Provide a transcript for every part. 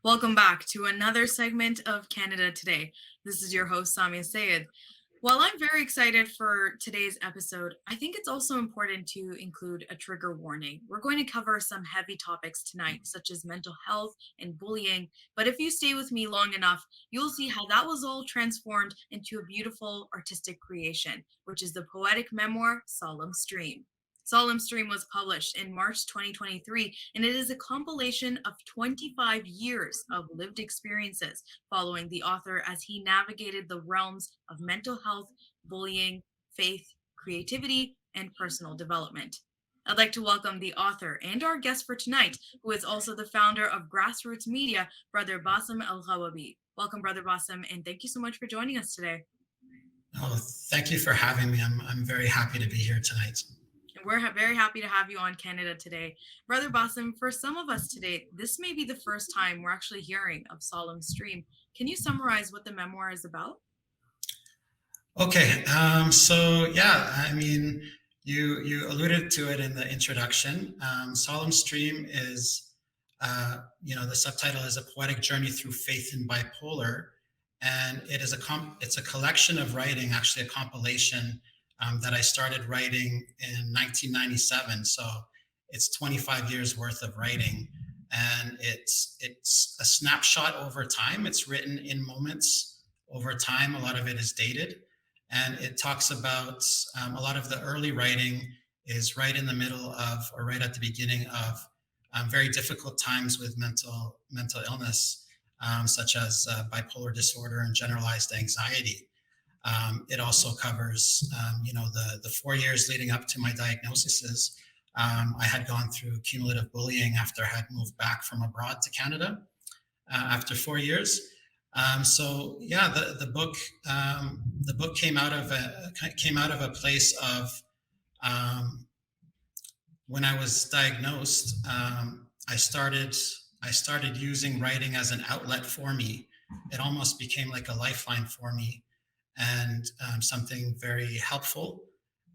Welcome back to another segment of Canada Today. This is your host, Saamiyah Syed. While I'm very excited for today's episode, I think it's also important to include a trigger warning. We're going to cover some heavy topics tonight, such as mental health and bullying. But if you stay with me long enough, you'll see how that was all transformed into a beautiful artistic creation, which is the poetic memoir, Solemn Stream. Solemn Stream was published in March 2023, and it is a compilation of 25 years of lived experiences following the author as he navigated the realms of mental health, bullying, faith, creativity, and personal development. I'd like to welcome the author and our guest for tonight, who is also the founder of Grassroots Media, Brother Bassem Elghawaby. Welcome, Brother Bassem, and thank you so much for joining us today. Oh, thank you for having me. I'm very happy to be here tonight. And we're very happy to have you on Canada Today. Brother Bassem, for some of us today, this may be the first time we're actually hearing of Solemn Stream. Can you summarize what the memoir is about? Okay, so yeah, I mean, you alluded to it in the introduction. Solemn Stream is, the subtitle is a poetic journey through faith in bipolar, and it's a collection of writing, actually a compilation that I started writing in 1997. So it's 25 years worth of writing, and it's a snapshot over time. It's written in moments over time. A lot of it is dated, and it talks about a lot of the early writing is right in the middle of or right at the beginning of very difficult times with mental illness, such as bipolar disorder and generalized anxiety. It also covers, the 4 years leading up to my diagnosis. I had gone through cumulative bullying after I had moved back from abroad to Canada after 4 years. So yeah, the book came out of a place of when I was diagnosed. I started using writing as an outlet for me. It almost became like a lifeline for me, and something very helpful.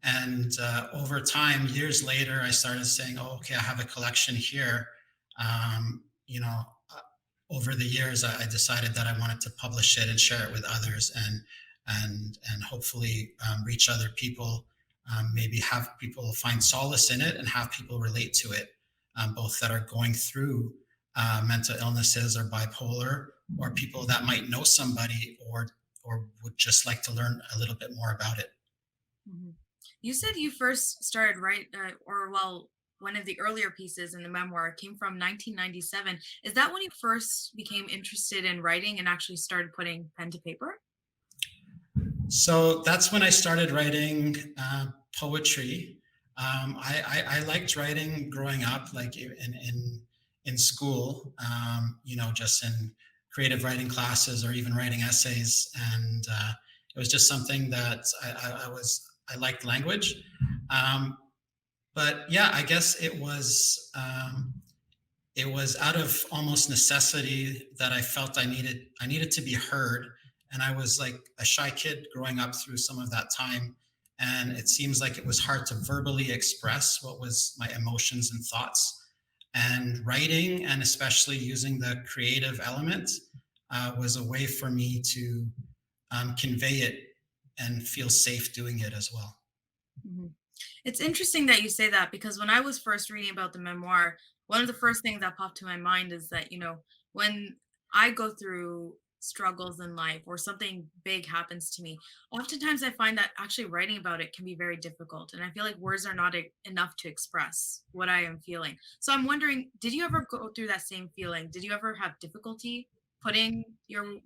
And over time, years later, I started saying, "Oh, okay, I have a collection here." Um, you know, Over the years, I decided that I wanted to publish it and share it with others, and hopefully reach other people. Maybe have people find solace in it and have people relate to it, both that are going through mental illnesses or bipolar, or people that might know somebody or would just like to learn a little bit more about it. Mhm. You said you first started one of the earlier pieces in the memoir came from 1997. Is that when you first became interested in writing and actually started putting pen to paper? So that's when I started writing poetry. I liked writing growing up, like in school, just in creative writing classes or even writing essays, and it was just something that I liked language. Um, but yeah, I guess it was out of almost necessity that I felt I needed to be heard, and I was like a shy kid growing up through some of that time, and it seems like it was hard to verbally express what was my emotions and thoughts. And writing, and especially using the creative element, was a way for me to convey it and feel safe doing it as well. Mhm. It's interesting that you say that because when I was first reading about the memoir, one of the first things that popped to my mind is that, when I go through struggles in life or something big happens to me, oftentimes I find that actually writing about it can be very difficult. And I feel like words are not enough to express what I am feeling. So I'm wondering, did you ever go through that same feeling? Did you ever have difficulty putting your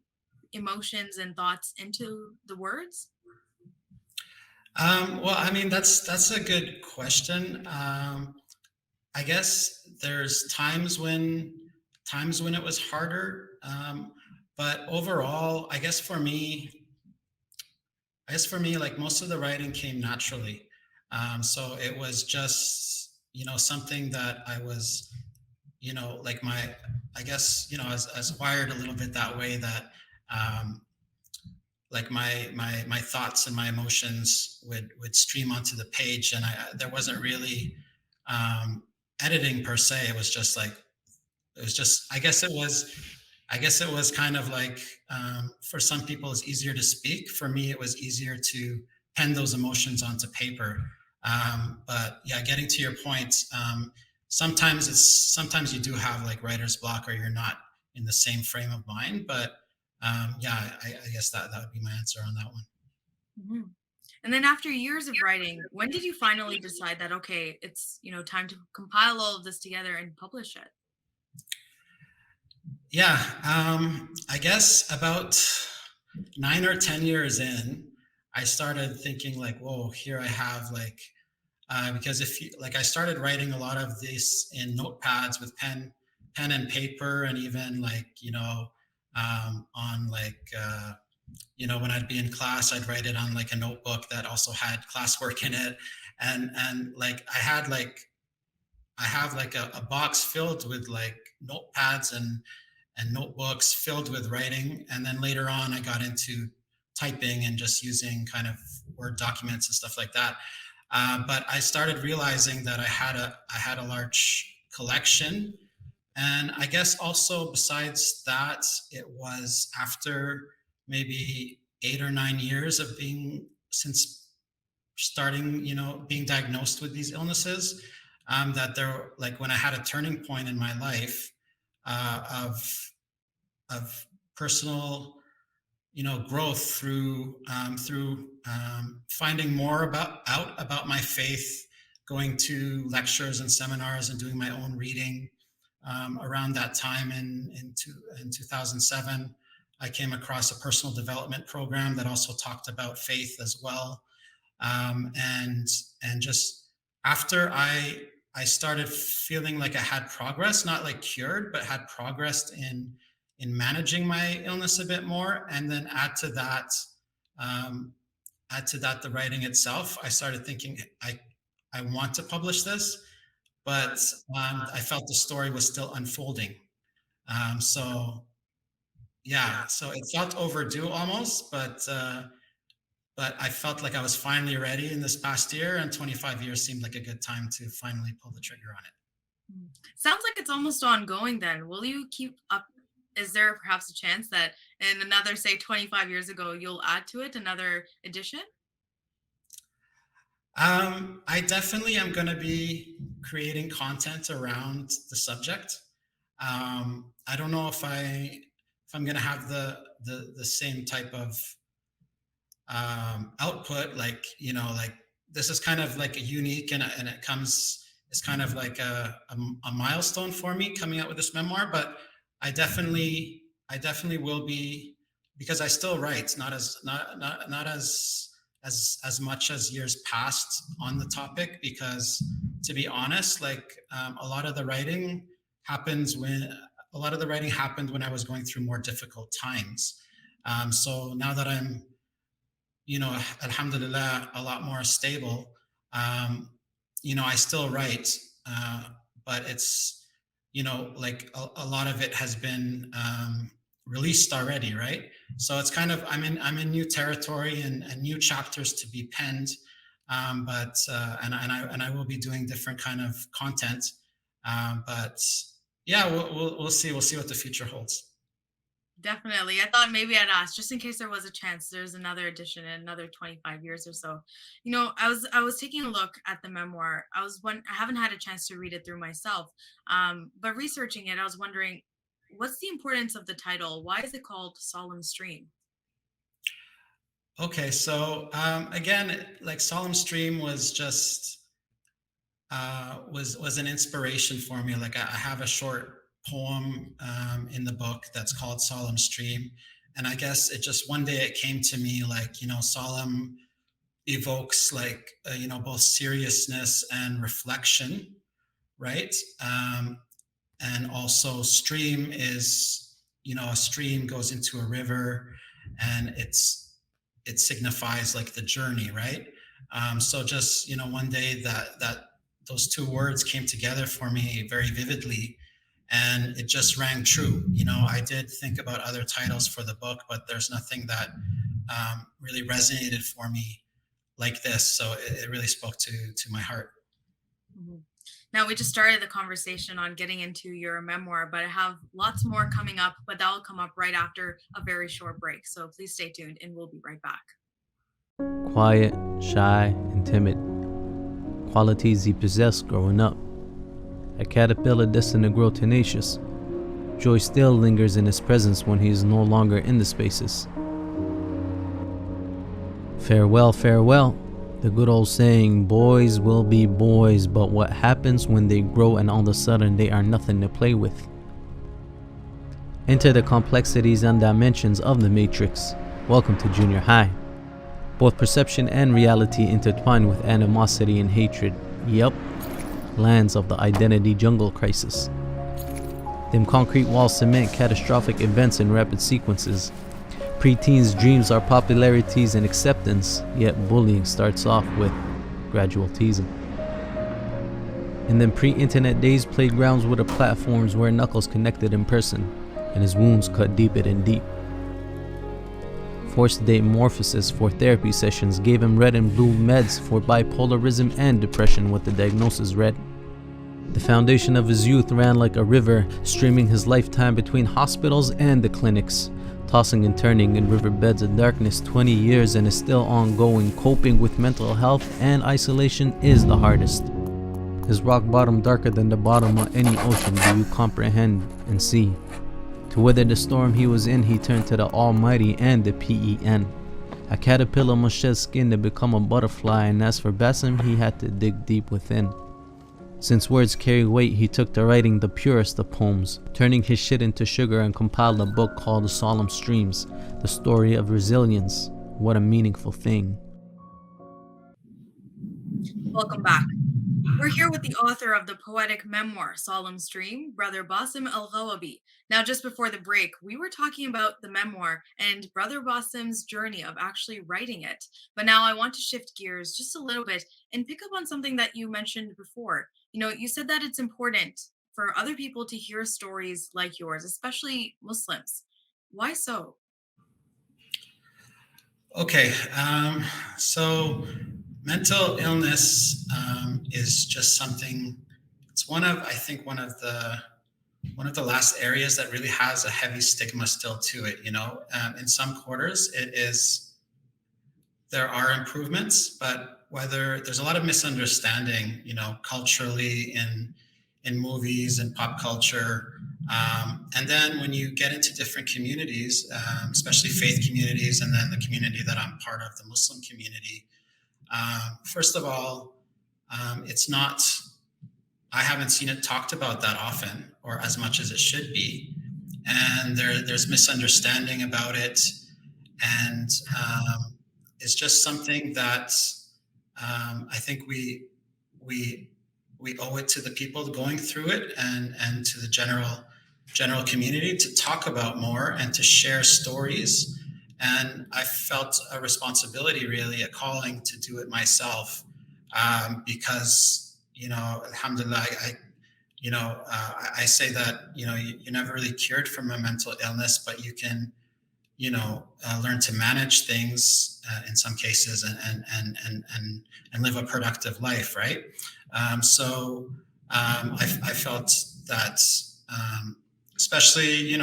emotions and thoughts into the words? Well, I mean, that's a good question. I guess there's times when it was harder, but overall, I guess for me, like most of the writing came naturally. So it was just something that I was like I guess as wired a little bit that way, that um, like my thoughts and my emotions would stream onto the page, and there wasn't really um, editing per se. It was just I guess it was. I guess it was kind of like, for some people it's easier to speak. For me, it was easier to pen those emotions onto paper. But yeah, getting to your point, sometimes you do have like writer's block, or you're not in the same frame of mind. But yeah, I guess that would be my answer on that one. Mhm. And then after years of writing, when did you finally decide that, okay, it's, time to compile all of this together and publish it? Yeah, I guess about 9 or 10 years in, I started thinking like, whoa, here I have like, because if you like, I started writing a lot of this in notepads with pen and paper, and even like, on like, when I'd be in class, I'd write it on like a notebook that also had classwork in it, and like I have like a box filled with like notepads and notebooks filled with writing. And then later on, I got into typing and just using kind of Word documents and stuff like that. But I started realizing that I had a large collection, and I guess also besides that, it was after maybe 8 or 9 years of being since starting, being diagnosed with these illnesses, that there, like when I had a turning point in my life, of personal, growth through finding more about my faith, going to lectures and seminars and doing my own reading. Around that time in 2007, I came across a personal development program that also talked about faith as well. And just after I started feeling like I had progress, not like cured, but had progressed in managing my illness a bit more. And then um, add to that the writing itself. I started thinking I want to publish this, but I felt the story was still unfolding. So yeah, so it felt overdue almost, but I felt like I was finally ready in this past year, and 25 years seemed like a good time to finally pull the trigger on it. Mm. Sounds like it's almost ongoing then. Will you keep up? Is there perhaps a chance that in another, say, 25 years ago, you'll add to it another edition? I definitely am going to be creating content around the subject. I don't know if I'm going to have the same type of output, like, like this is kind of like a unique, and it comes, it's kind of like a milestone for me coming out with this memoir. But I definitely will be, because I still write, not as much as years past on the topic, because to be honest, like, a lot of the writing happened when I was going through more difficult times. So now that I'm, alhamdulillah, a lot more stable. Um, I still write, but it's, like a lot of it has been released already, right? So it's kind of, I'm in new territory, and new chapters to be penned. But and I will be doing different kind of content. But yeah, we'll see what the future holds. Definitely. I thought maybe I'd ask just in case there was a chance there's another edition in another 25 years or so. I was taking a look at the memoir. I haven't had a chance to read it through myself. But researching it, I was wondering what's the importance of the title? Why is it called Solemn Stream? Okay, so again, like Solemn Stream was just was an inspiration for me. Like I have a short poem in the book that's called Solemn Stream, and I guess it just one day it came to me, like, solemn evokes like, both seriousness and reflection, right? And also stream is, a stream goes into a river, and it signifies like the journey, right? So just, one day that those two words came together for me very vividly, and it just rang true. I did think about other titles for the book, but there's nothing that really resonated for me like this. So it really spoke to my heart. Mhm. Now, we just started the conversation on getting into your memoir, but I have lots more coming up, but that will come up right after a very short break. So please stay tuned and we'll be right back. Quiet, shy, and timid. Qualities he possessed growing up. A caterpillar destined to grow tenacious. Joy still lingers in his presence when he is no longer in the spaces. Farewell, farewell. The good old saying, boys will be boys, but what happens when they grow and all of a sudden they are nothing to play with? Enter the complexities and dimensions of the Matrix. Welcome to junior high. Both perception and reality intertwine with animosity and hatred. Yup, lands of the identity jungle crisis. Them concrete walls cement catastrophic events in rapid sequences. Preteens' dreams are popularities and acceptance, yet bullying starts off with gradual teasing. In them pre-internet days, playgrounds were the platforms where Knuckles connected in person, and his wounds cut deeper than deep. Forced date morphosis for therapy sessions gave him red and blue meds for bipolarism and depression with the diagnosis read. The foundation of his youth ran like a river, streaming his lifetime between hospitals and the clinics, tossing and turning in riverbeds of darkness 20 years and is still ongoing. Coping with mental health and isolation is the hardest. Is rock bottom darker than the bottom of any ocean? Do you comprehend and see? To weather the storm he was in, he turned to the Almighty and the PEN. A caterpillar must shed skin to become a butterfly, and as for Bassem, he had to dig deep within. Since words carry weight, he took to writing the purest of poems, turning his shit into sugar and compiled a book called The Solemn Streams, the story of resilience. What a meaningful thing. Welcome back. We're here with the author of the poetic memoir, Solemn Stream, Brother Bassem Elghawaby. Now, just before the break, we were talking about the memoir and Brother Bassem's journey of actually writing it. But now I want to shift gears just a little bit and pick up on something that you mentioned before. You said that it's important for other people to hear stories like yours, especially Muslims. Why so? Okay, so mental illness is just something. It's one of the last areas that really has a heavy stigma still to it. In some quarters, there are improvements, but whether there's a lot of misunderstanding, culturally in movies and pop culture. And then when you get into different communities, especially faith communities, and then the community that I'm part of, the Muslim community, first of all, it's not, I haven't seen it talked about that often or as much as it should be. And there's misunderstanding about it. And it's just something that I think we owe it to the people going through it and to the general community to talk about more and to share stories. And I felt a responsibility, really, a calling to do it myself, because alhamdulillah, I say that you're never really cured from a mental illness, but you can learn to manage things in some cases and live a productive life, right? I felt that, especially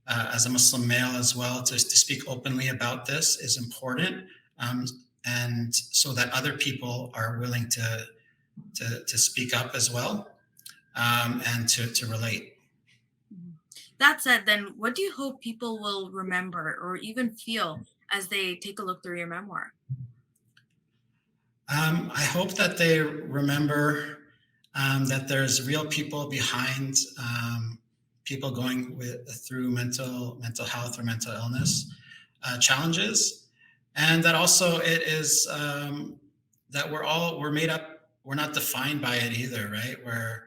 as a Muslim male as well, to speak openly about this is important, and so that other people are willing to speak up as well, and to relate. That said, then what do you hope people will remember or even feel as they take a look through your memoir? I hope that they remember that there's real people behind people going through mental health or mental illness challenges, and that also it is that we're made up. We're not defined by it either, right? Where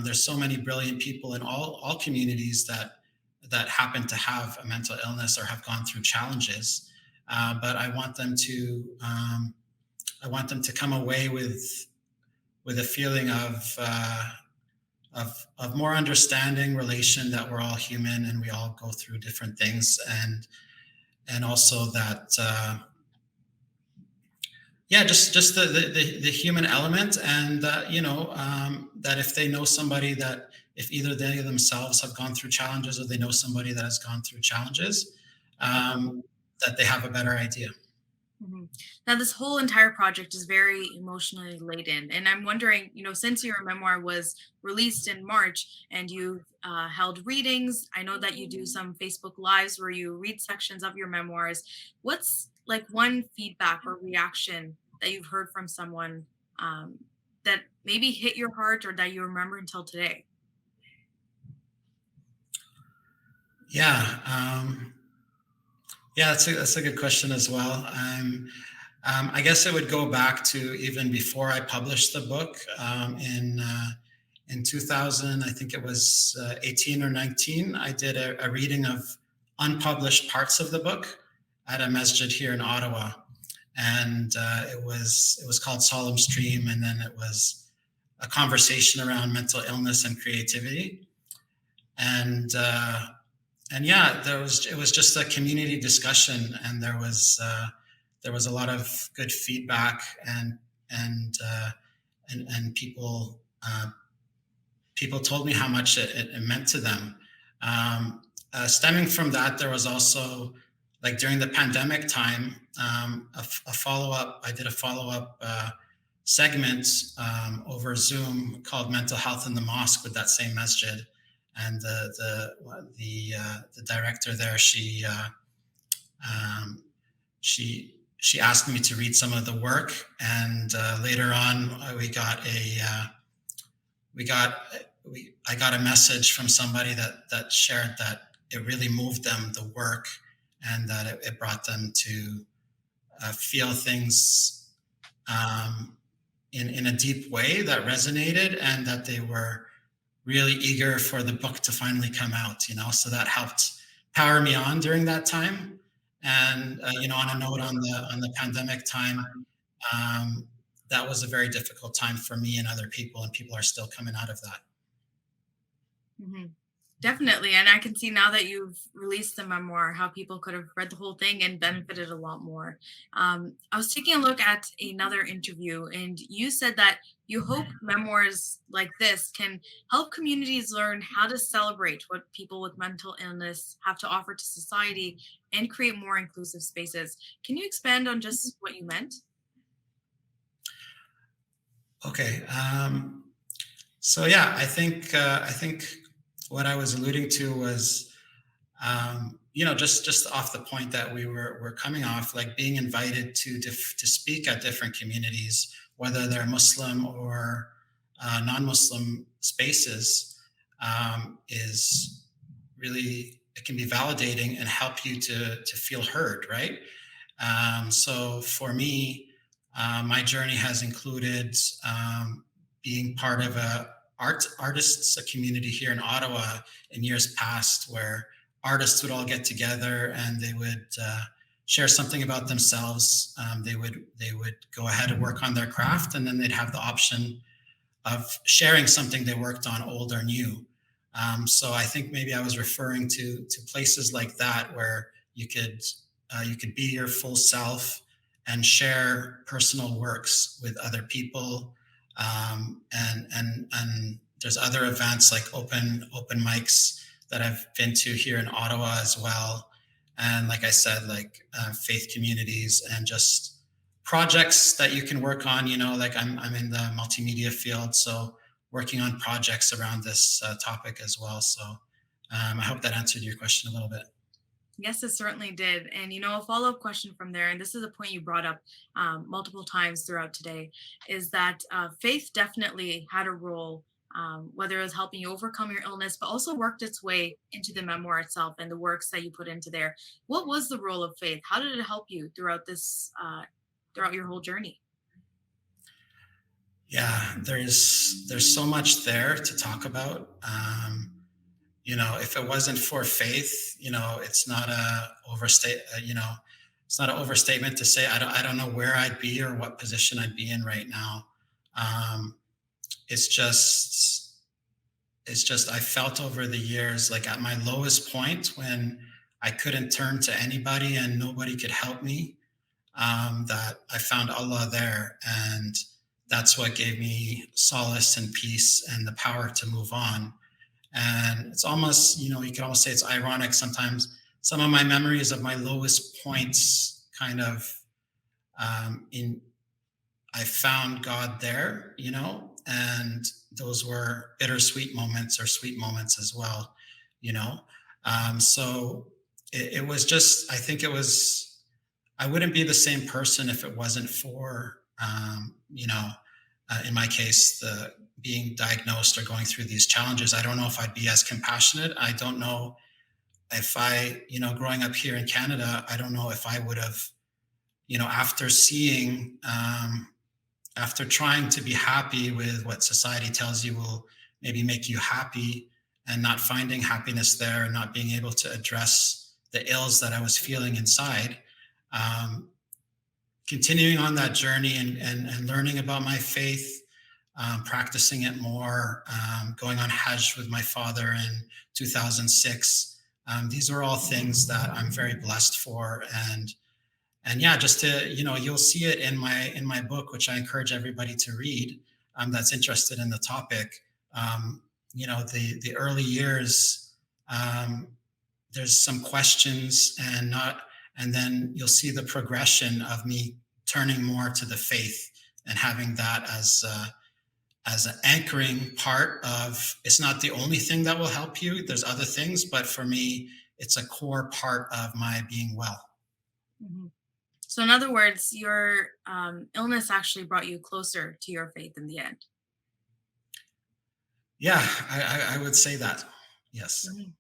there's so many brilliant people in all communities that happen to have a mental illness or have gone through challenges, but I want them to come away with a feeling of more understanding, relation, that we're all human and we all go through different things, and also that Yeah, just the human element, and that if they know somebody that, if either they themselves have gone through challenges or they know somebody that has gone through challenges, um, that they have a better idea. Mhm. Now, this whole entire project is very emotionally laden, and I'm wondering, since your memoir was released in March and you've held readings, I know that you do some Facebook Lives where you read sections of your memoirs. What's like one feedback or reaction that you've heard from someone um, that maybe hit your heart or that you remember until today? Yeah, yeah, that's a good question as well. I guess it would go back to even before I published the book, in 2000. I think it was 18 or 19. I did a reading of unpublished parts of the book at a masjid here in Ottawa, and it was called Solemn Stream, and then it was a conversation around mental illness and creativity, and yeah, it was just a community discussion, and there was a lot of good feedback, and and people told me how much it meant to them. Stemming from that, there was also, like, during the pandemic time, a follow up. I did a follow up segment over Zoom called "Mental Health in the Mosque" with that same masjid, and the director there, um, she asked me to read some of the work, and later on we got I got a message from somebody that shared that it really moved them, the work, and that it brought them to feel things in a deep way that resonated, and that they were really eager for the book to finally come out. So that helped power me on during that time. And on a note, on the pandemic time, um, that was a very difficult time for me and other people, and people are still coming out of that. Mhm. Definitely. And I can see now that you've released the memoir how people could have read the whole thing and benefited a lot more. I was taking a look at another interview, and you said that you hope memoirs like this can help communities learn how to celebrate what people with mental illness have to offer to society and create more inclusive spaces. Can you expand on just what you meant? Okay. So yeah, I think what I was alluding to was, just off the point that we're coming off, like being invited to speak at different communities, whether they're Muslim or non-Muslim spaces, is really, it can be validating and help you to feel heard, right? So for me, my journey has included being part of a artists community here in Ottawa in years past, where artists would all get together and they would share something about themselves. They would go ahead and work on their craft, and then they'd have the option of sharing something they worked on, old or new. So I think maybe I was referring to places like that where you could be your full self and share personal works with other people. And there's other events like open mics that I've been to here in Ottawa as well. And like I said, like faith communities and just projects that you can work on. Like I'm in the multimedia field, so working on projects around this topic as well. So I hope that answered your question a little bit. Yes, it certainly did. And a follow-up question from there, and this is a point you brought up multiple times throughout today, is that faith definitely had a role, whether it was helping you overcome your illness, but also worked its way into the memoir itself and the works that you put into there. What was the role of faith? How did it help you throughout your whole journey? Yeah, there's so much there to talk about. If it wasn't for faith, it's not a overstate. It's not an overstatement to say I don't know where I'd be or what position I'd be in right now. Um, it's just I felt over the years, like at my lowest point when I couldn't turn to anybody and nobody could help me. that I found Allah there, and that's what gave me solace and peace and the power to move on. And it's almost, you could almost say it's ironic sometimes. Some of my memories of my lowest points kind of in I found God there, and those were bittersweet moments or sweet moments as well, you know. So it was just, I think it was, I wouldn't be the same person if it wasn't for, in my case, the being diagnosed or going through these challenges. I don't know if I'd be as compassionate. I don't know if growing up here in Canada, I don't know if I would have, after seeing, after trying to be happy with what society tells you will maybe make you happy and not finding happiness there and not being able to address the ills that I was feeling inside. Um, Continuing on that journey and learning about my faith, practicing it more, going on Hajj with my father in 2006. These are all things that I'm very blessed for, and yeah, just to, you'll see it in my book, which I encourage everybody to read, that's interested in the topic. The early years, um, there's some questions, and then you'll see the progression of me turning more to the faith and having that as an anchoring part of. It's not the only thing that will help you. There's other things, but for me, it's a core part of my being well. Mhm. So, in other words, your illness actually brought you closer to your faith in the end. Yeah, I would say that. Yes. Mhm.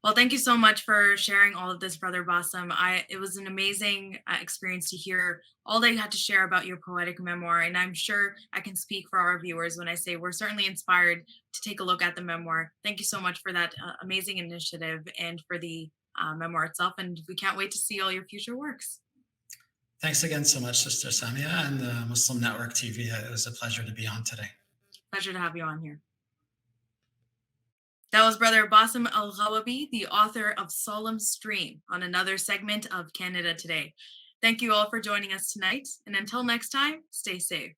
Well, thank you so much for sharing all of this, Brother Bassem. It was an amazing experience to hear all that you had to share about your poetic memoir, and I'm sure I can speak for our viewers when I say we're certainly inspired to take a look at the memoir. Thank you so much for that amazing initiative and for the memoir itself, and we can't wait to see all your future works. Thanks again so much, Sister Samia and the Muslim Network TV. It was a pleasure to be on today. Pleasure to have you on here. That was Brother Bassem Elghawaby, the author of Solemn Stream, on another segment of Canada Today. Thank you all for joining us tonight, and until next time, stay safe.